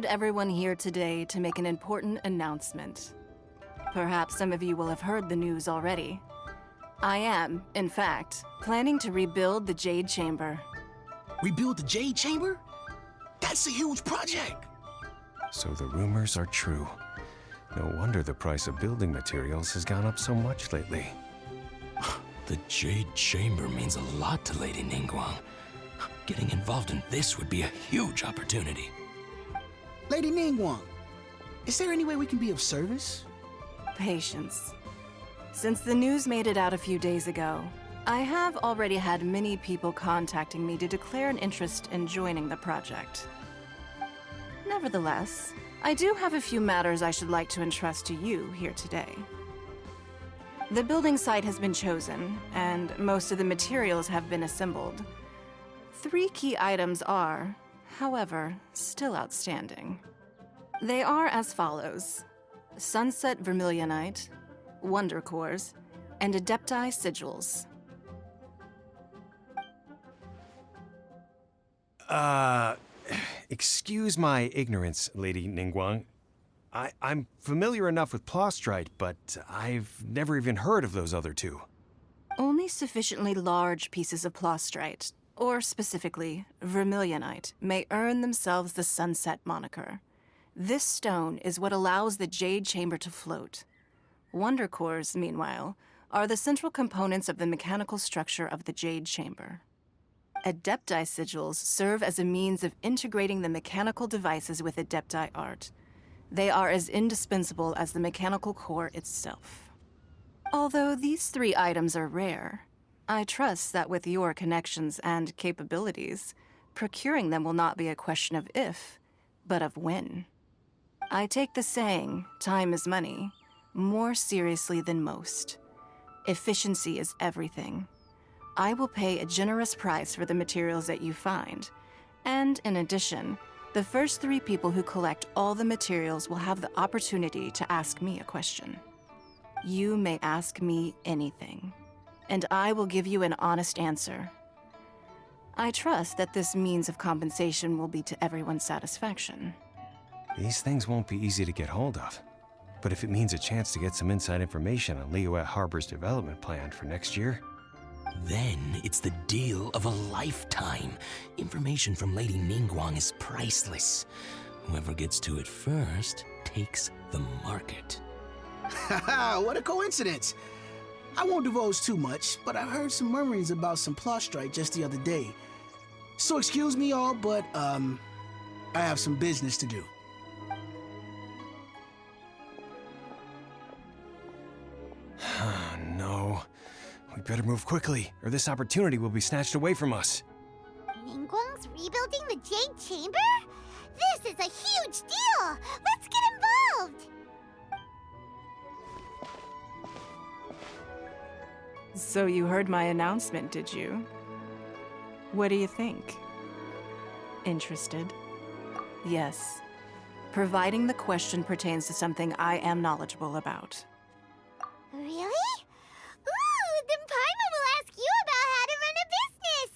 everyone here today to make an important announcement. Perhaps some of you will have heard the news already. I am, in fact, planning to rebuild the Jade Chamber. Rebuild the Jade Chamber? That's a huge project! So the rumors are true. No wonder the price of building materials has gone up so much lately. The Jade Chamber means a lot to Lady Ningguang. Getting involved in this would be a huge opportunity. Lady Ningguang, is there any way we can be of service? Patience. Since the news made it out a few days ago, I have already had many people contacting me to declare an interest in joining the project. Nevertheless, I do have a few matters I should like to entrust to you here today. The building site has been chosen, and most of the materials have been assembled. 3 key items are, however, still outstanding. They are as follows: Sunset Vermilionite, Wonder Cores, and Adepti Sigils. Excuse my ignorance, Lady Ningguang. I'm familiar enough with Plostrite, but I've never even heard of those other 2. Only sufficiently large pieces of Plostrite, or specifically Vermilionite, may earn themselves the Sunset moniker. This stone is what allows the Jade Chamber to float. Wonder Cores, meanwhile, are the central components of the mechanical structure of the Jade Chamber. Adepti Sigils serve as a means of integrating the mechanical devices with Adepti art. They are as indispensable as the mechanical core itself. Although these 3 items are rare, I trust that with your connections and capabilities, procuring them will not be a question of if, but of when. I take the saying, time is money, more seriously than most. Efficiency is everything. I will pay a generous price for the materials that you find, and in addition, the first 3 people who collect all the materials will have the opportunity to ask me a question. You may ask me anything, and I will give you an honest answer. I trust that this means of compensation will be to everyone's satisfaction. These things won't be easy to get hold of. But if it means a chance to get some inside information on Liyue Harbor's development plan for next year, Then it's the deal of a lifetime. Information from Lady Ningguang is priceless. Whoever gets to it first takes the market. Haha, what a coincidence! I won't divulge too much, but I heard some murmurings about some Plostrite just the other day. So excuse me all, but, I have some business to do. no. We better move quickly, or this opportunity will be snatched away from us. Ningguang's rebuilding the Jade Chamber? This is a huge deal! Let's get involved! So you heard my announcement, did you? What do you think? Interested? Yes. Providing the question pertains to something I am knowledgeable about. Really? Ooh, then Paimon will ask you about how to run a business!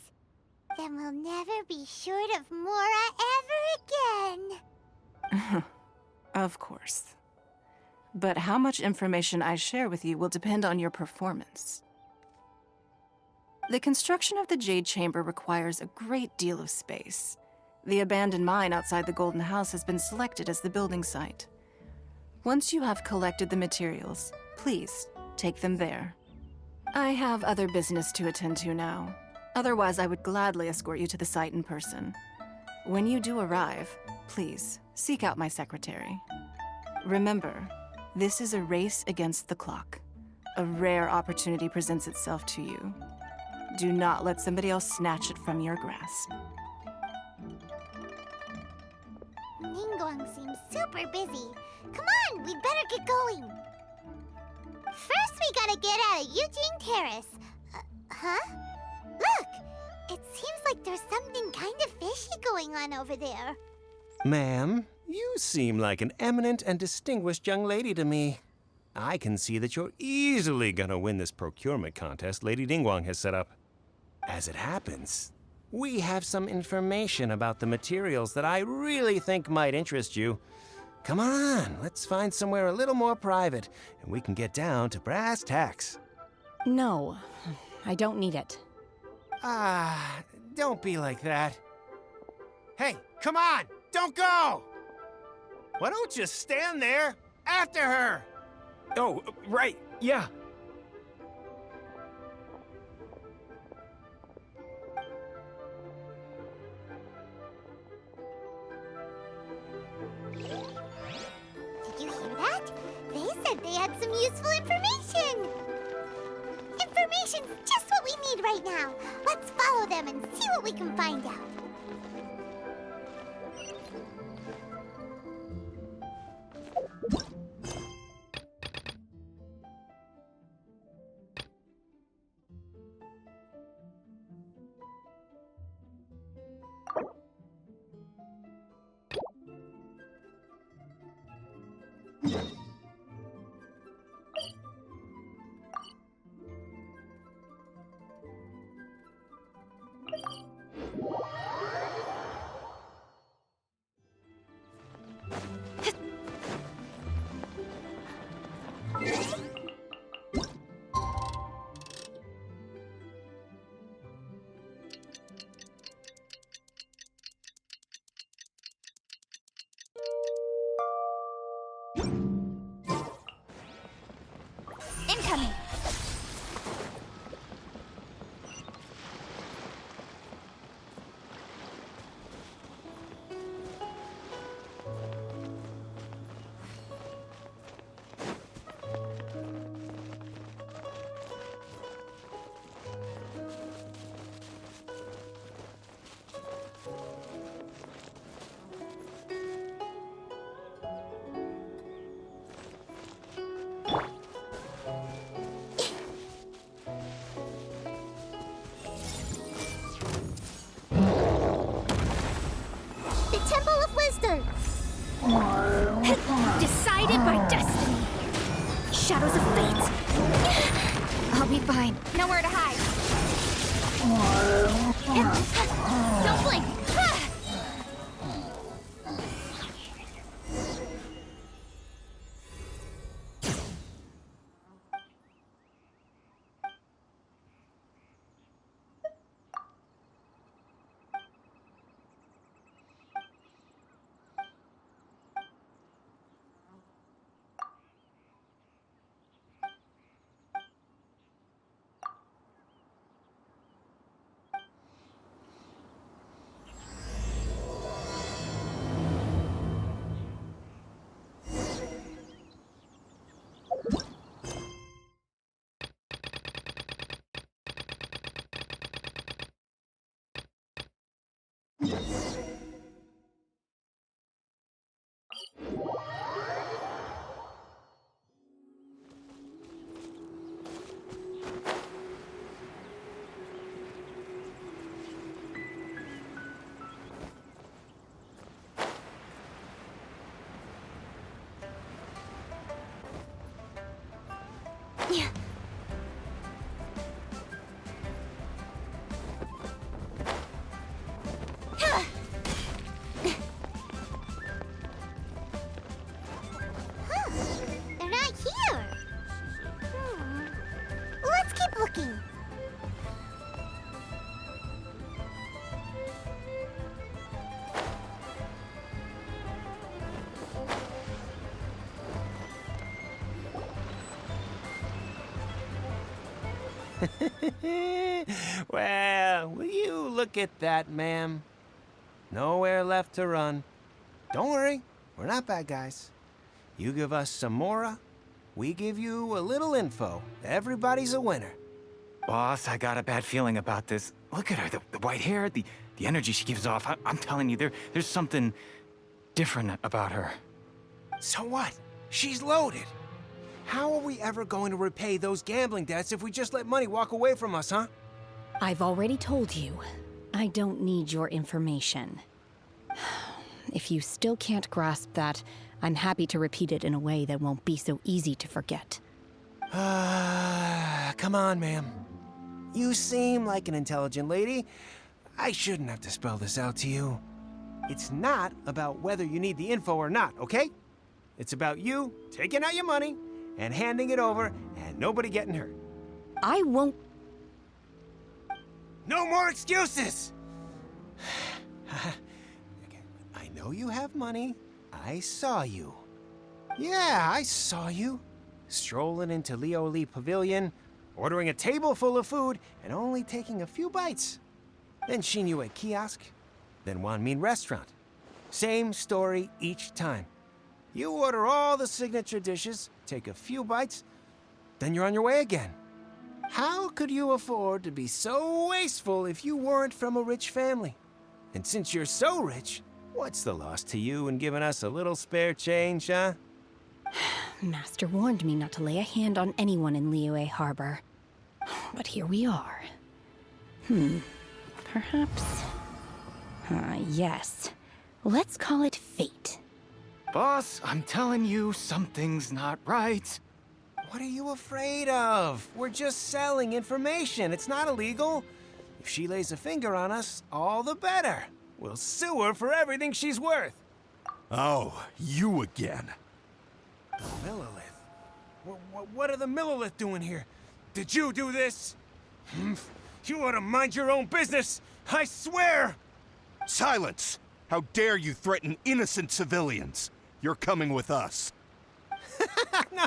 Then we'll never be short of Mora ever again. Of course. But how much information I share with you will depend on your performance. The construction of the Jade Chamber requires a great deal of space. The abandoned mine outside the Golden House has been selected as the building site. Once you have collected the materials, please take them there. I have other business to attend to now. Otherwise, I would gladly escort you to the site in person. When you do arrive, please seek out my secretary. Remember, this is a race against the clock. A rare opportunity presents itself to you. Do not let somebody else snatch it from your grasp. Ningguang seems super busy. Come on, we'd better get going. First, we gotta get out of Eugene Terrace. Huh? Look! It seems like there's something kind of fishy going on over there. Ma'am, you seem like an eminent and distinguished young lady to me. I can see that you're easily gonna win this procurement contest Lady Ningguang has set up. As it happens, We have some information about the materials that I really think might interest you. Come on, let's find somewhere a little more private, and we can get down to brass tacks. No, I don't need it. Ah, don't be like that. Hey, come on! Don't go! Why don't you stand there after her? Oh, right, yeah. Did you hear that? They said they had some useful information. Information's just what we need right now. Let's follow them and see what we can find out. Incoming! Decided by destiny. Shadows of fate. I'll be fine. Nowhere to hide. Don't blink. They're not here. Let's keep looking. Well, will you look at that, ma'am? Nowhere left to run. Don't worry, we're not bad guys. You give us some mora, we give you a little info. Everybody's a winner. Boss, I got a bad feeling about this. Look at her, the white hair, the energy she gives off. I'm telling you, there's something different about her. So what? She's loaded. How are we ever going to repay those gambling debts if we just let money walk away from us, huh? I've already told you, I don't need your information. If you still can't grasp that, I'm happy to repeat it in a way that won't be so easy to forget. Come on, ma'am. You seem like an intelligent lady. I shouldn't have to spell this out to you. It's not about whether you need the info or not, okay? It's about you taking out your money and handing it over and nobody getting hurt. I won't. No more excuses! Okay, I know you have money. I saw you. Yeah, I saw you. Strolling into Leo Lee Pavilion, ordering a table full of food, and only taking a few bites. Then Shinyu at kiosk, then Wanmin restaurant. Same story each time. You order all the signature dishes, take a few bites, then you're on your way again. How could you afford to be so wasteful if you weren't from a rich family? And since you're so rich, what's the loss to you in giving us a little spare change, huh? Master warned me not to lay a hand on anyone in Liyue Harbor. But here we are. Perhaps... yes. Let's call it fate. Boss, I'm telling you, something's not right. What are you afraid of? We're just selling information. It's not illegal. If she lays a finger on us, all the better. We'll sue her for everything she's worth. Oh, you again. The Millilith? What are the Millilith doing here? Did you do this? You ought to mind your own business. I swear! Silence! How dare you threaten innocent civilians? You're coming with us. No,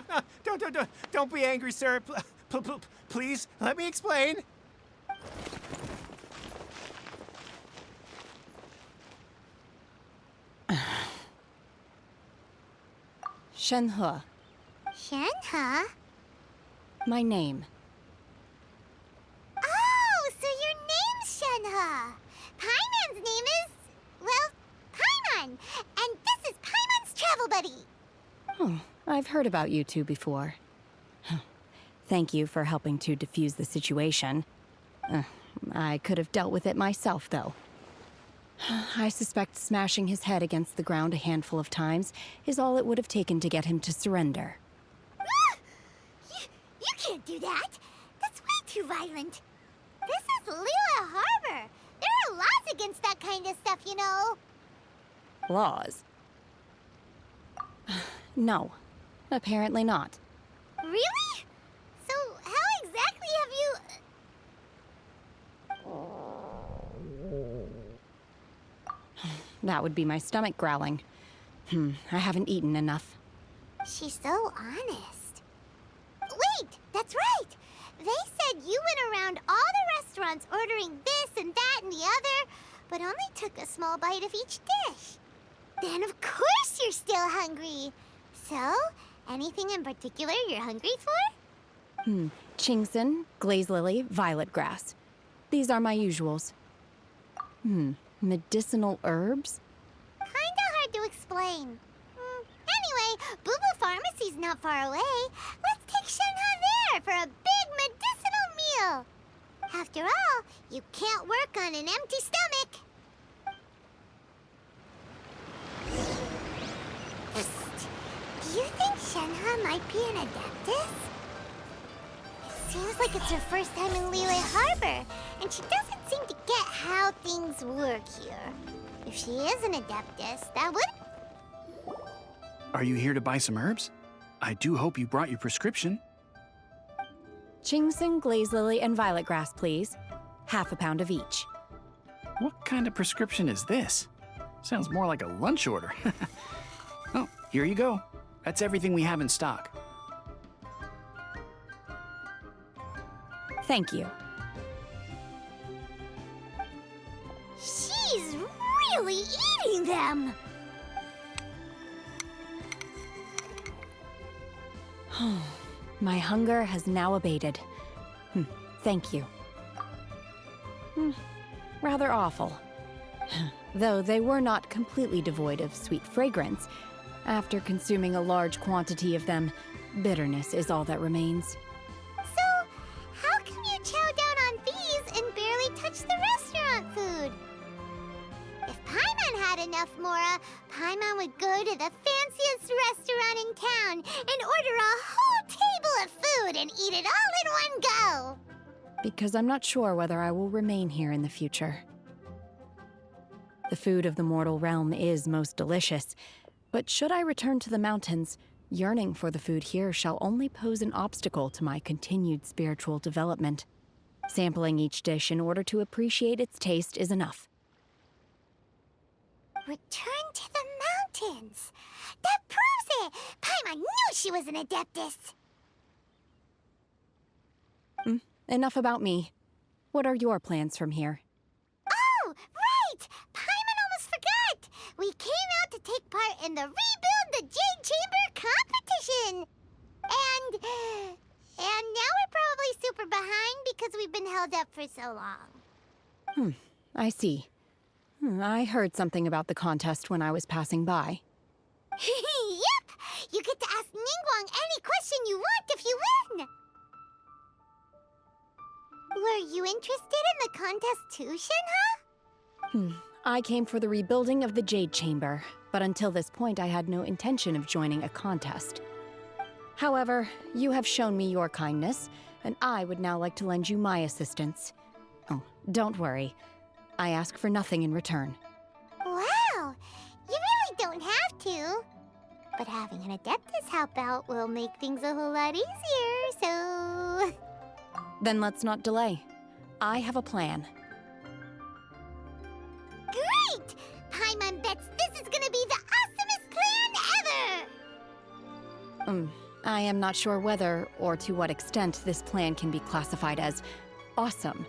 don't be angry, sir. Please, let me explain. Shenhe, Shenhe? my name. Oh, so your name's Shenhe. Paimon's name is, well, Paimon. And this is Paimon's travel buddy. Oh, I've heard about you two before. Thank you for helping to defuse the situation. I could have dealt with it myself, though. I suspect smashing his head against the ground a handful of times is all it would have taken to get him to surrender. You can't do that. That's way too violent. This is Liyue Harbor. There are laws against that kind of stuff, you know. Laws? No, apparently not. Really? So how exactly have you... That would be my stomach growling. I haven't eaten enough. She's so honest. Wait, that's right. They said you went around all the restaurants ordering this and that and the other, but only took a small bite of each dish. Then of course you're still hungry. So, anything in particular you're hungry for? Chingson, glaze lily, violet grass. These are my usuals. Medicinal herbs? Kinda hard to explain. Anyway, Boo Boo Pharmacy's not far away. Let's take Shenhe there for a big medicinal meal. After all, you can't work on an empty stomach. Psst. Do you think Shenhe might be an adeptus? It seems like it's her first time in Liyue Harbor, and she doesn't seem to get how things work here. If she is an adeptus, that would... Are you here to buy some herbs? I do hope you brought your prescription. Chingson, glaze lily, and violet grass, please. Half a pound of each. What kind of prescription is this? Sounds more like a lunch order. Oh, here you go. That's everything we have in stock. Thank you. She's really eating them! My hunger has now abated. Thank you. Rather awful. Though they were not completely devoid of sweet fragrance. After consuming a large quantity of them, bitterness is all that remains. So, how can you chow down on these and barely touch the restaurant food? If Paimon had enough Mora, Paimon would go to the fanciest restaurant in town and order a whole table of food and eat it all in one go. Because I'm not sure whether I will remain here in the future. The food of the mortal realm is most delicious, but should I return to the mountains, yearning for the food here shall only pose an obstacle to my continued spiritual development. Sampling each dish in order to appreciate its taste is enough. Return to the mountains! That proves it! Paimon knew she was an Adeptus! Enough about me. What are your plans from here? Oh, right! Paimon almost forgot! We came out to take part in the Rebuild the Jade Chamber competition! And now we're probably super behind because we've been held up for so long. I see. I heard something about the contest when I was passing by. Yep! You get to ask Ningguang any question you want if you win! Were you interested in the contest too, Shinha? I came for the rebuilding of the Jade Chamber, but until this point I had no intention of joining a contest. However, you have shown me your kindness, and I would now like to lend you my assistance. Oh, don't worry. I ask for nothing in return. Wow! You really don't have to. But having an Adeptus help out will make things a whole lot easier, so... Then let's not delay. I have a plan. Great! Paimon bets this is gonna be the awesomest plan ever! I am not sure whether or to what extent this plan can be classified as awesome.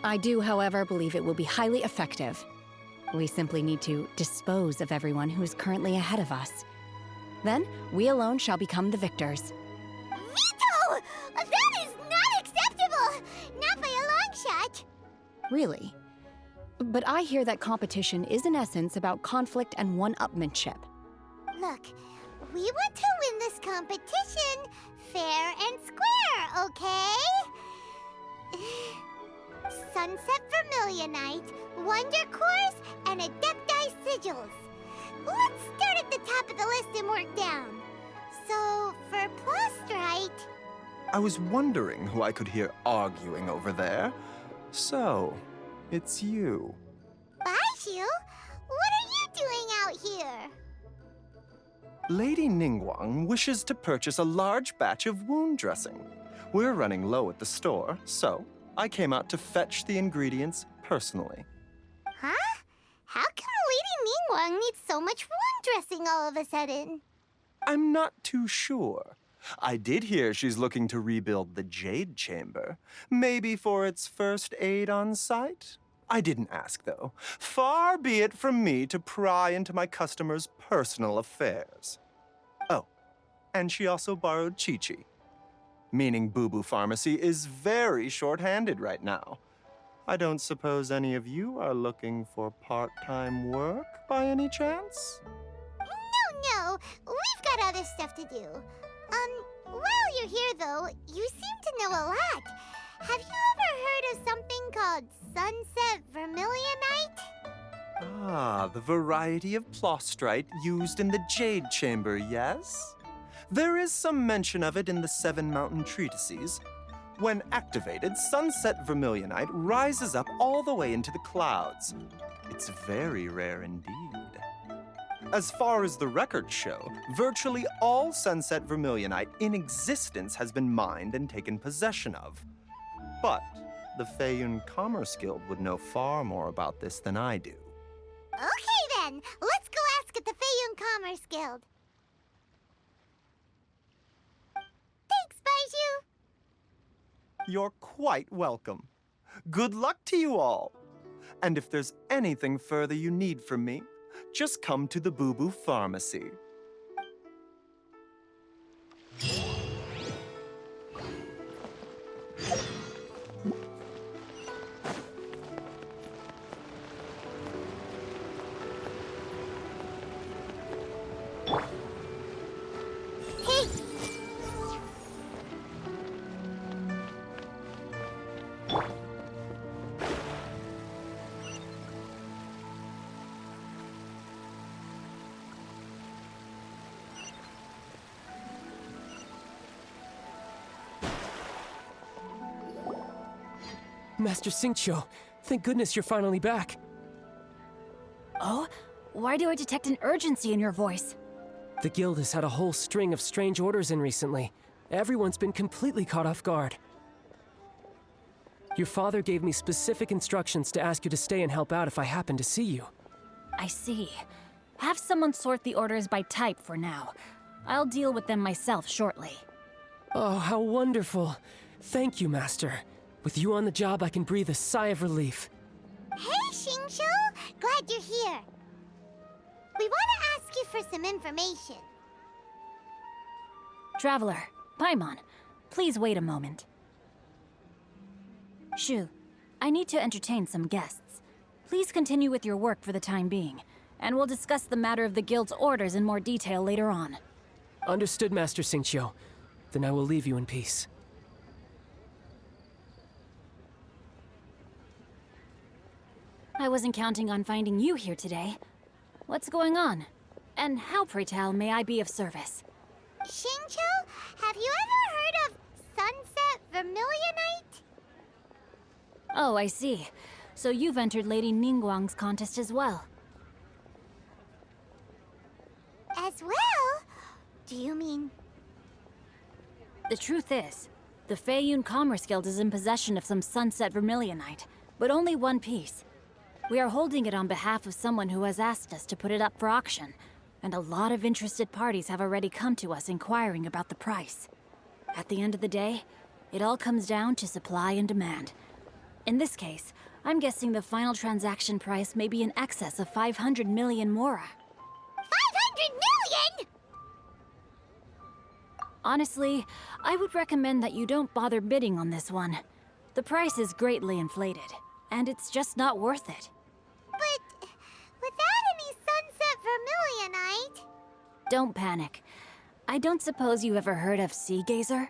I do, however, believe it will be highly effective. We simply need to dispose of everyone who is currently ahead of us. Then, we alone shall become the victors. Veto! That is not acceptable! Not by a long shot! Really? But I hear that competition is in essence about conflict and one-upmanship. Look, we want to win this competition fair and square, okay? Sunset Vermilionite, Wonder Cores, and Adepti Sigils. Let's start at the top of the list and work down. So, for Plostrite... I was wondering who I could hear arguing over there. So, it's you. Baiju? What are you doing out here? Lady Ningguang wishes to purchase a large batch of wound dressing. We're running low at the store, so I came out to fetch the ingredients personally. Huh? How come Lady Ningguang needs so much wound dressing all of a sudden? I'm not too sure. I did hear she's looking to rebuild the Jade Chamber. Maybe for its first aid on site? I didn't ask, though. Far be it from me to pry into my customers' personal affairs. Oh, and she also borrowed Chi-Chi. Meaning Boo Boo Pharmacy is very short-handed right now. I don't suppose any of you are looking for part-time work by any chance? No, we've got other stuff to do. While you're here, though, you seem to know a lot. Have you ever heard of something called Sunset Vermilionite? Ah, the variety of plostrite used in the Jade Chamber, yes? There is some mention of it in the Seven Mountain Treatises. When activated, Sunset Vermilionite rises up all the way into the clouds. It's very rare indeed. As far as the records show, virtually all Sunset Vermilionite in existence has been mined and taken possession of. But the Feiyun Commerce Guild would know far more about this than I do. Okay then, let's go ask at the Feiyun Commerce Guild. Thanks, Baiju. You're quite welcome. Good luck to you all. And if there's anything further you need from me, just come to the Boo Boo Pharmacy. Hey! Master Xingqiu, thank goodness you're finally back. why do I detect an urgency in your voice? The guild has had a whole string of strange orders in recently. Everyone's been completely caught off guard. Your father gave me specific instructions to ask you to stay and help out if I happen to see you. I see. Have someone sort the orders by type for now. I'll deal with them myself shortly. Oh, how wonderful. Thank you, Master. With you on the job, I can breathe a sigh of relief. Hey, Xingqiu! Glad you're here. We want to ask you for some information. Traveler, Paimon, please wait a moment. Shu, I need to entertain some guests. Please continue with your work for the time being, and we'll discuss the matter of the guild's orders in more detail later on. Understood, Master Xingqiu. Then I will leave you in peace. I wasn't counting on finding you here today. What's going on? And how, pray tell, may I be of service? Xingqiu, have you ever heard of Sunset Vermilionite? Oh, I see. So you've entered Lady Ningguang's contest as well. As well? Do you mean... The truth is, the Feiyun Commerce Guild is in possession of some Sunset Vermilionite, but only one piece. We are holding it on behalf of someone who has asked us to put it up for auction, and a lot of interested parties have already come to us inquiring about the price. At the end of the day, it all comes down to supply and demand. In this case, I'm guessing the final transaction price may be in excess of 500 million mora. 500 million?! Honestly, I would recommend that you don't bother bidding on this one. The price is greatly inflated, and it's just not worth it. But without any Sunset Vermilionite... Don't panic. I don't suppose you ever heard of Sea Gazer?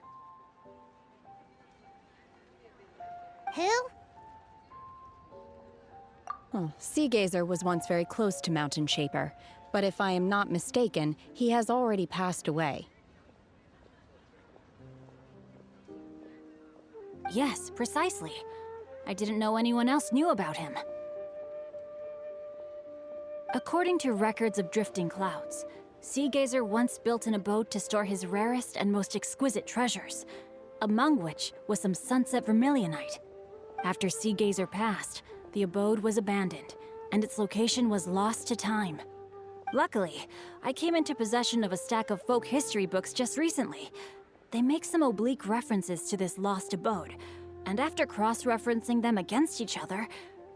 Who? Sea Gazer was once very close to Mountain Shaper, but if I am not mistaken, he has already passed away. Yes, precisely. I didn't know anyone else knew about him. According to records of drifting clouds, Sea Gazer once built an abode to store his rarest and most exquisite treasures, among which was some Sunset Vermilionite. After Sea Gazer passed, the abode was abandoned, and its location was lost to time. Luckily, I came into possession of a stack of folk history books just recently. They make some oblique references to this lost abode, and after cross-referencing them against each other,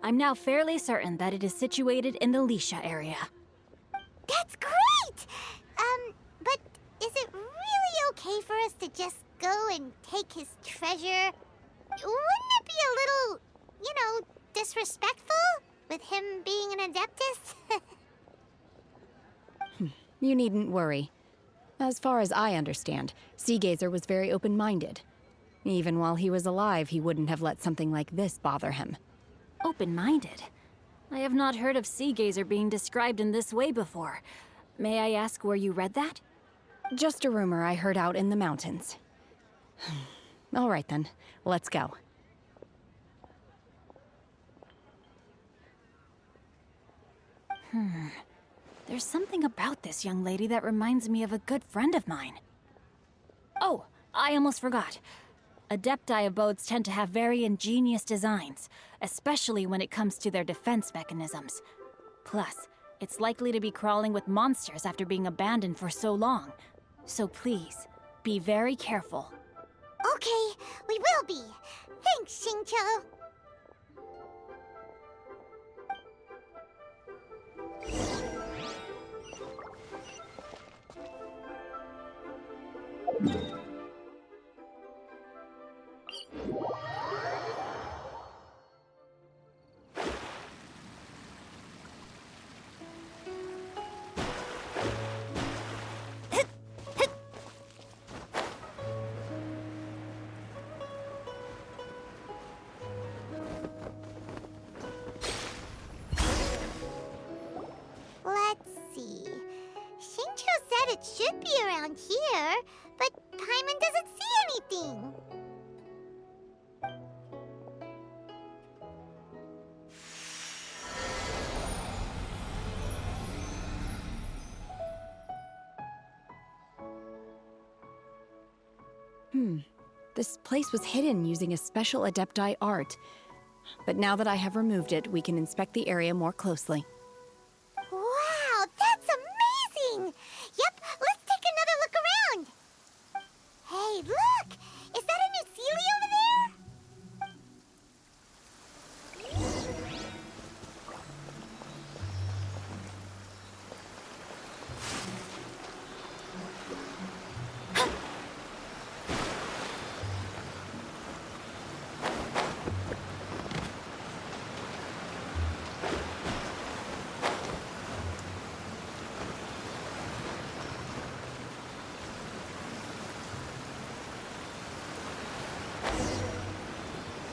I'm now fairly certain that it is situated in the Lisha area. That's great! But is it really okay for us to just go and take his treasure? Wouldn't it be a little, disrespectful? With him being an Adeptus? You needn't worry. As far as I understand, Sea Gazer was very open-minded. Even while he was alive, he wouldn't have let something like this bother him. Open-minded? I have not heard of Sea Gazer being described in this way before. May I ask where you read that? Just a rumor I heard out in the mountains. All right then, let's go. There's something about this young lady that reminds me of a good friend of mine. Oh, I almost forgot. Adepti abodes tend to have very ingenious designs, especially when it comes to their defense mechanisms. Plus, it's likely to be crawling with monsters after being abandoned for so long. So please, be very careful. Okay, we will be. Thanks, Xingqiu. Let's see. Xingqiu said it should be around here, but Paimon doesn't see anything. This place was hidden using a special Adepti art. But now that I have removed it, we can inspect the area more closely. Wow, that's amazing! Yep, let's take another look around. Hey, look! Is that a new Sealy over there?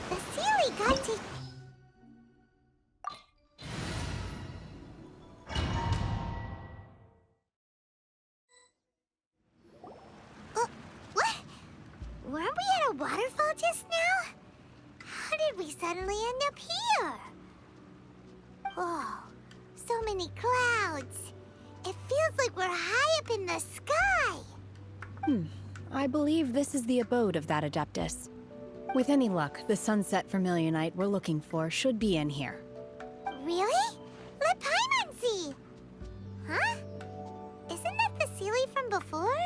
The Sealy got to... What? Weren't we at a waterfall just now? How did we suddenly end up here? Oh, so many clouds. It feels like we're high up in the sky. I believe this is the abode of that Adeptus. With any luck, the Sunset Vermilionite we're looking for should be in here. Really? Let Paimon see. Huh? Isn't that the Sealy from before?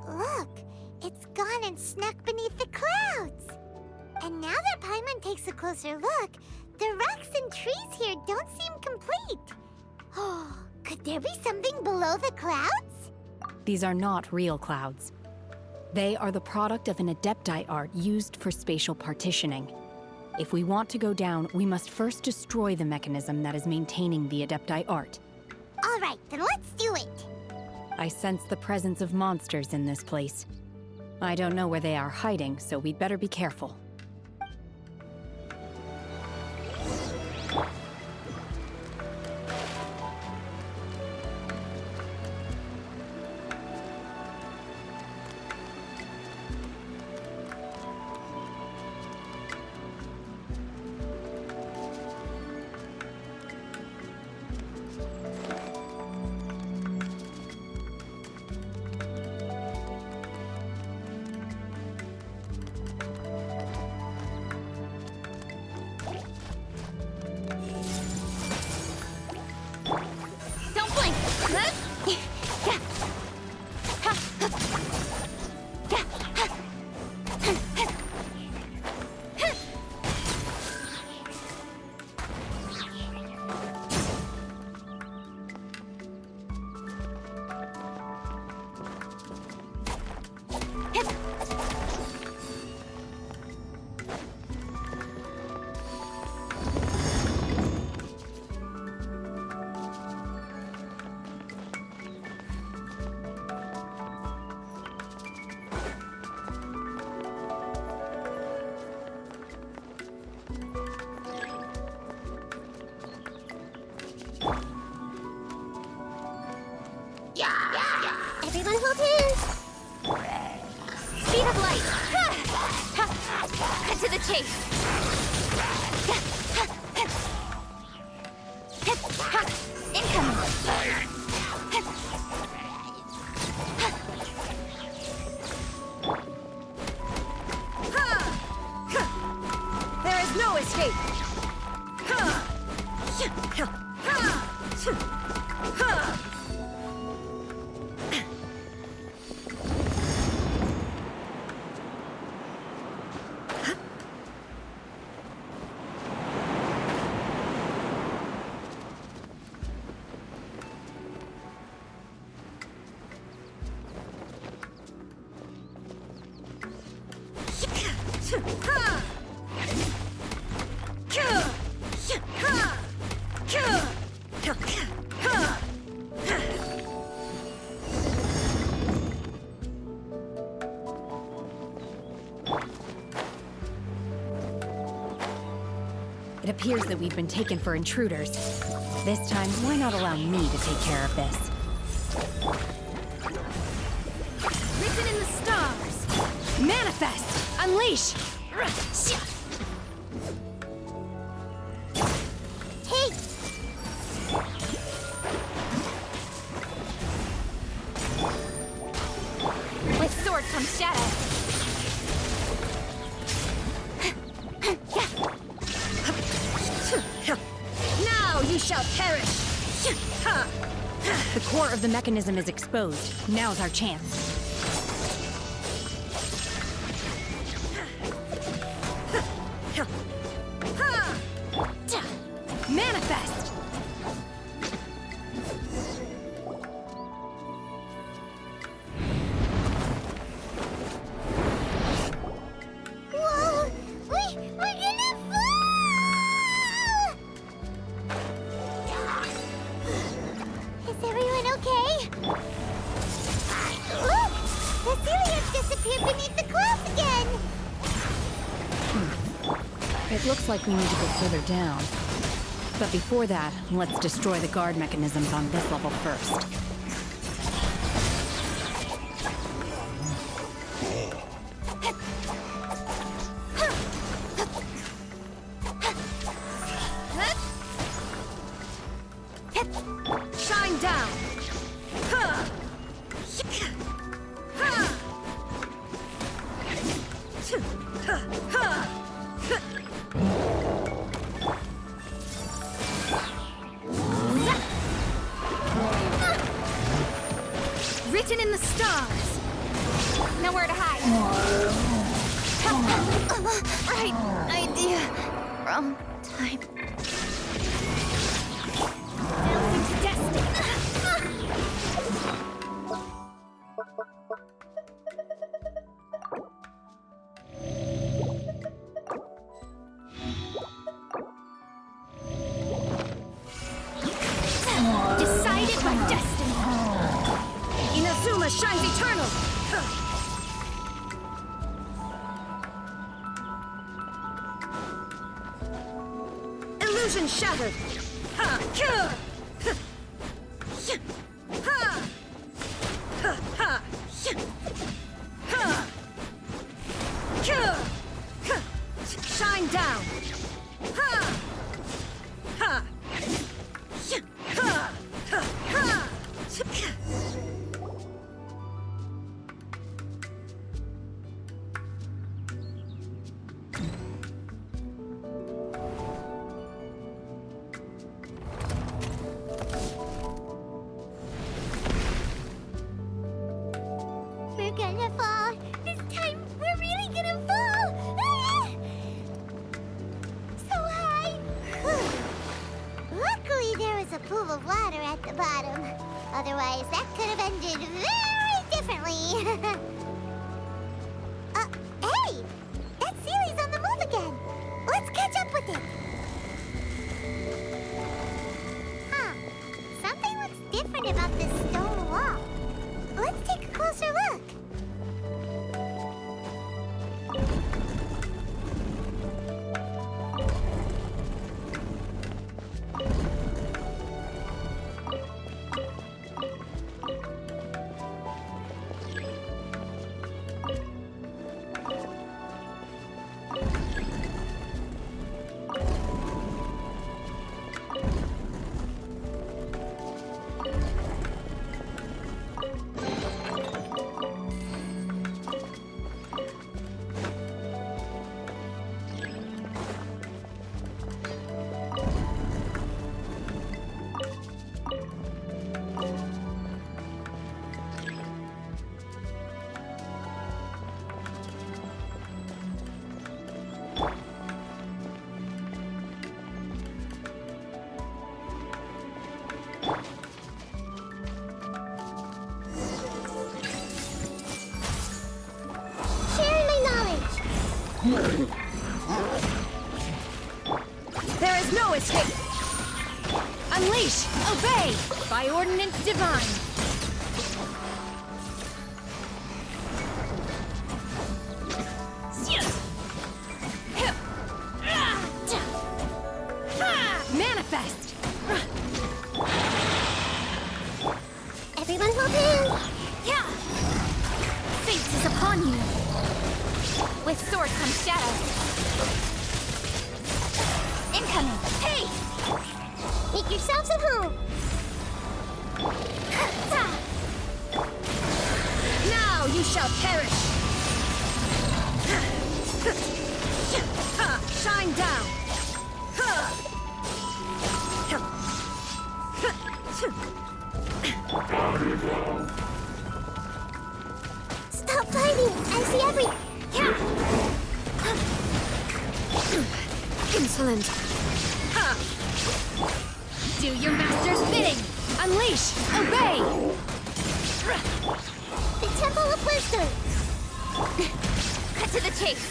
Look, it's gone and snuck beneath the clouds. And now that Paimon takes a closer look, the rocks and trees here don't seem complete. Oh, could there be something below the clouds? These are not real clouds. They are the product of an Adepti art used for spatial partitioning. If we want to go down, we must first destroy the mechanism that is maintaining the Adepti art. All right, then let's do it. I sense the presence of monsters in this place. I don't know where they are hiding, so we'd better be careful. Don't blink! Everyone hold hands. Speed of light! Cut to the chase! There is no escape! It appears that we've been taken for intruders. This time, why not allow me to take care of this? Written in the stars! Manifest! Unleash! Hey! With sword comes shadow. Now you shall perish. The core of the mechanism is exposed. Now's our chance. Manifest! Whoa! We're gonna fall! Is everyone okay? Look! The Celiacs disappeared beneath the clouds again! It looks like we need to go further down. But before that, let's destroy the guard mechanisms on this level first. Shine down. Written in the stars. Nowhere to hide. Right idea. Wrong time. Delve into destiny. Decided by destiny. Inazuma shines eternal. Illusion shattered. Ha! Ha! Ha! Ha! Ha! Shine down. Ha! Ha! Ha! Ha! We're gonna fall. This time, we're really gonna fall. Ah! So high. Luckily, there was a pool of water at the bottom. Otherwise, that could have ended very differently. Hey! That Sealy's on the move again. Let's catch up with it. Huh. Something looks different about this stone wall. Let's take a closer look. There is no escape. Unleash, obey, by ordinance divine. Manifest. Everyone hold hands. Yeah. Fate is upon you. With sword comes shadow. Incoming. Hey! Make yourselves at home. Now you shall perish! Shine down! Stop fighting! I see every... Insolent! Do your master's bidding! Unleash! Obey! The Temple of Wisdom! Cut to the chase!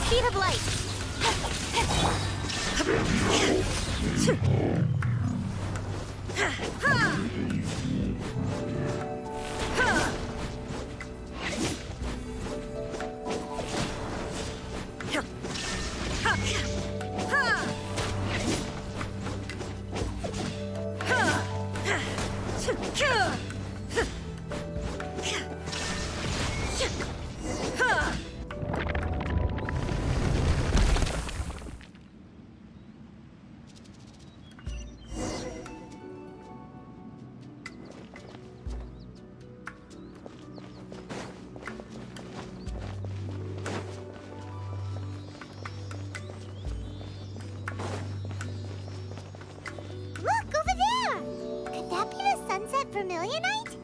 Speed of light! Look, over there! Could that be the Sunset Vermilionite?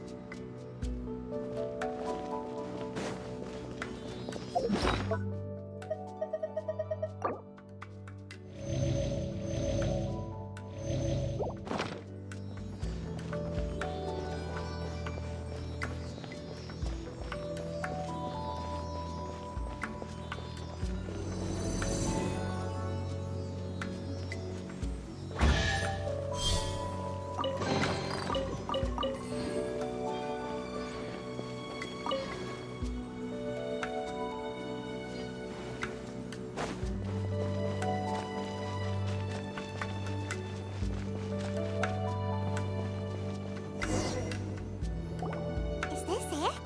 Is this it?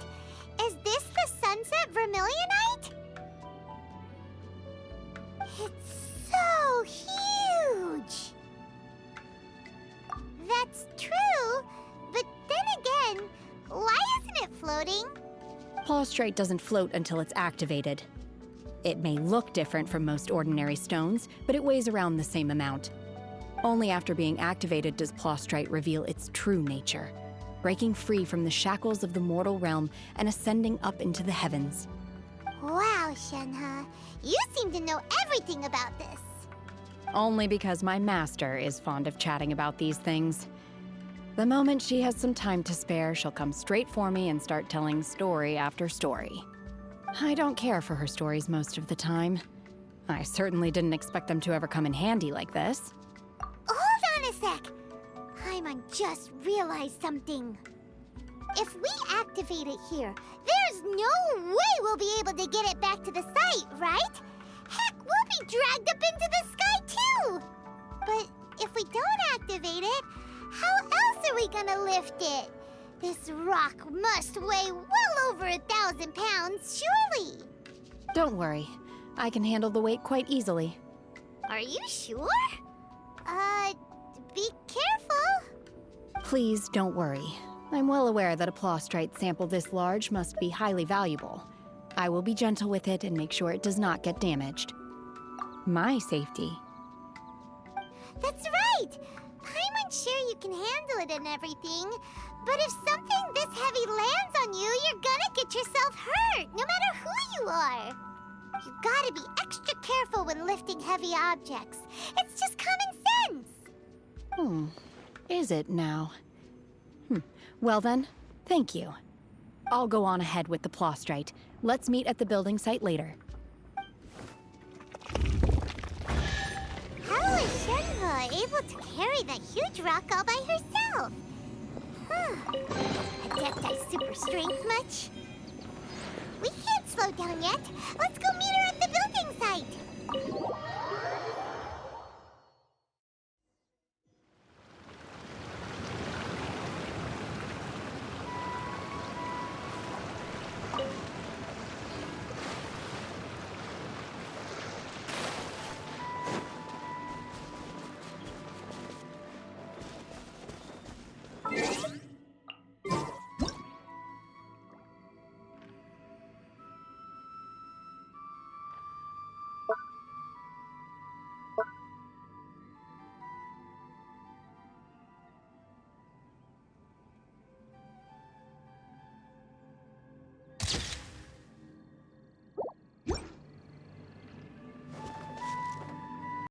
Is this the Sunset Vermilionite? It's so huge! That's true, but then again, why isn't it floating? Plaustrite doesn't float until it's activated. It may look different from most ordinary stones, but it weighs around the same amount. Only after being activated does Plaustrite reveal its true nature, breaking free from the shackles of the mortal realm and ascending up into the heavens. Wow, Shenhe, you seem to know everything about this. Only because my master is fond of chatting about these things. The moment she has some time to spare, she'll come straight for me and start telling story after story. I don't care for her stories most of the time. I certainly didn't expect them to ever come in handy like this. Hold on a sec. Paimon just realized something. If we activate it here, there's no way we'll be able to get it back to the site, right? Heck, we'll be dragged up into the sky too! But if we don't activate it, how else are we gonna lift it? This rock must weigh well over 1,000 pounds, surely! Don't worry. I can handle the weight quite easily. Are you sure? Be careful. Please don't worry. I'm well aware that a plaustrite sample this large must be highly valuable. I will be gentle with it and make sure it does not get damaged. My safety. That's right! Paimon's sure you can handle it and everything, but if something this heavy lands on you, you're gonna get yourself hurt, no matter who you are. You gotta be extra careful when lifting heavy objects. It's just common sense. Is it now? Well then, thank you. I'll go on ahead with the plaustrite. Let's meet at the building site later. How is Shenhe able to carry that huge rock all by herself? Adepti super strength much? We can't slow down yet. Let's go meet her at the building site.